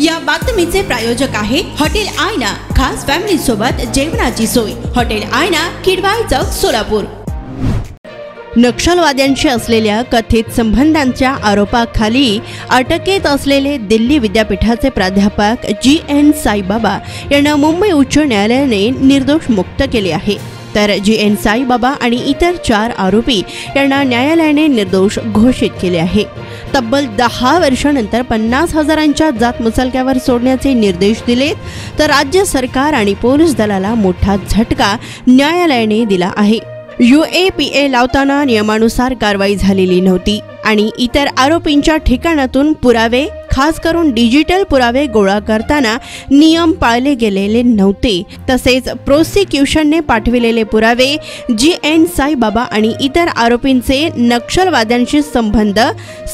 या बातमीचे प्रायोजक आहे हॉटेल आयना, खास फॅमिली सोबत जेवणाची सोय। हॉटेल आयना, किडवाई चौक, सोलापूर। नक्षलवाद्यांशी असलेल्या कथित संबंधांच्या आरोपाखाली अटकेत असलेले दिल्ली विद्यापीठाचे प्राध्यापक GN साईबाबा यांना मुंबई उच्च न्यायालयाने निर्दोष मुक्त केले आहे। तर GN साईबाबा आणि इतर 4 आरोपी यांना न्यायालयाने निर्दोष घोषित केले आहे। तब्बल 10 वर्षांनंतर 50,000च्या जात मुचलक्यावर सोडण्याचे निर्देश दिलेत, तर राज्य सरकार आणि पोलीस दलाला मोठा झटका न्यायालयाने दिला आहे। UAPA लावताना नियमानुसार कारवाई झालेली नव्हती आणि इतर आरोपींच्या ठिकाणातून पुरावे, खास करून डिजिटल पुरावे गोळा करताना नियम पाळले गेलेले नव्हते। तसेच प्रोसिक्युशनने पाठविलेले पुरावे GN साईबाबा आणि इतर आरोपींचे नक्षलवाद्यांशी संबंध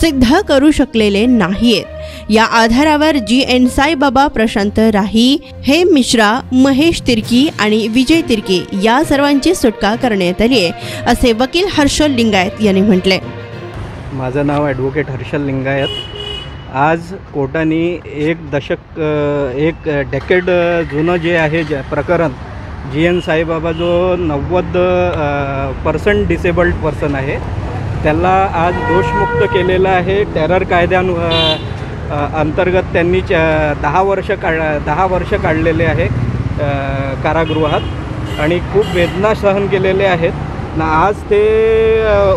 सिद्ध करू शकलेले नाहीत। या आधारावर GN साईबाबा, प्रशांत राही, हेम मिश्रा, महेश तिर्की आणि विजय तिर्की या सर्वांची सुटका करण्यात आली आहे, असे वकील हर्षल लिंगायत यांनी म्हटले। माझं नाव ॲडव्होकेट हर्षल लिंगायत। आज कोर्टाने एक डेकेड जुनं जे आहे प्रकरण GN साईबाबा जो 90% डिसेबल्ड पर्सन आहे त्याला आज दोषमुक्त केलेलं आहे। टेरर कायद्या अंतर्गत त्यांनी 10 वर्ष काढलेले आहे कारागृहात आणि खूप वेदना सहन केलेले आहेत ना। आज ते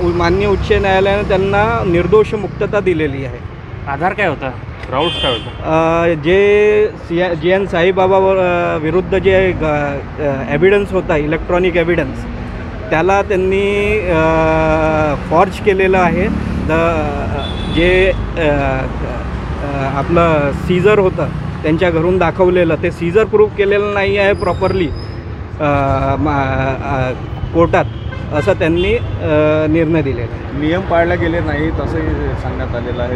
माननीय उच्च न्यायालयाने त्यांना निर्दोष मुक्तता दिलेली आहे। आधार काय होता, ग्राउंड काय होता? जे GN साईबाबा विरुद्ध जे एव्हिडन्स होता, इलेक्ट्रॉनिक एव्हिडन्स, त्याला त्यांनी फॉर्ज केलेलं आहे। जे आपलं सीजर होतं त्यांच्या घरून दाखवलेलं, ते सीजर प्रूफ केलेलं नाही आहे प्रॉपरली कोर्टात, असं त्यांनी निर्णय दिलेला आहे। नियम पाळले गेले नाहीत असंही सांगण्यात आलेलं आहे।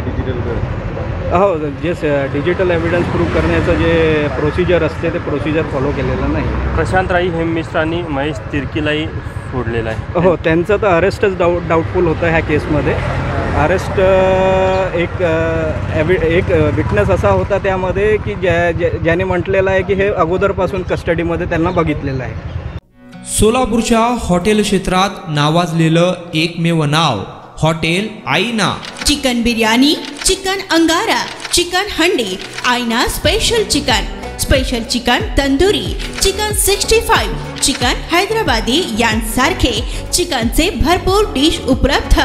हो, जे डिजिटल एव्हिडन्स प्रूव्ह करण्याचं जे प्रोसिजर असते ते प्रोसिजर फॉलो केलेलं नाही। प्रशांत राही, हेम मिश्रा आणि महेश तिर्कीलाही सोडलेलं आहे। हो, त्यांचं तर अरेस्टच डाऊटफुल होतं ह्या केसमध्ये। अरेस्ट एक विटनेस असा होता त्यामध्ये की ज्याने म्हटलेलं आहे की हे अगोदरपासून कस्टडीमध्ये त्यांना बघितलेलं आहे। सोलापूरच्या हॉटेल क्षेत्रात नावाजलेलं एकमेव नाव हॉटेल आईना। चिकन बिर्याणी, चिकन अंगारा, चिकन हंडी, आईना special chicken tandoori, chicken 65, chicken Hyderabadi यांसारखे चिकनचे भरपूर डिश उपलब्ध।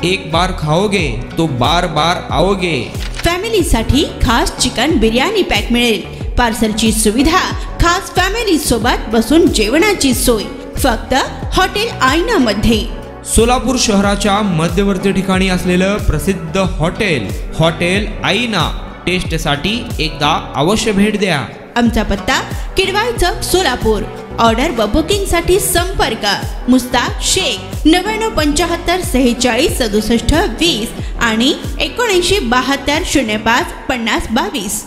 एक बार खाओगे तो बार बार आओगे। फॅमिलीसाठी खास चिकन बिर्याणी पॅक मिळेल। पार्सलची सुविधा, खास फॅमिली सोबत बसून जेवणाची सोय फक्त हॉटेल आईना मध्ये। सोलापूर शहराच्या मध्यवर्ती ठिकाणी असलेलं प्रसिद्ध हॉटेल आईना टेस्टसाठी एकदा अवश्य भेट द्या। आमचा पत्ता किडवाई चौक, सोलापूर। ऑर्डर व बुकिंग साठी संपर्क मुस्ताक शेख 99 75 46 67 20 आणि 79 72 05 50 22।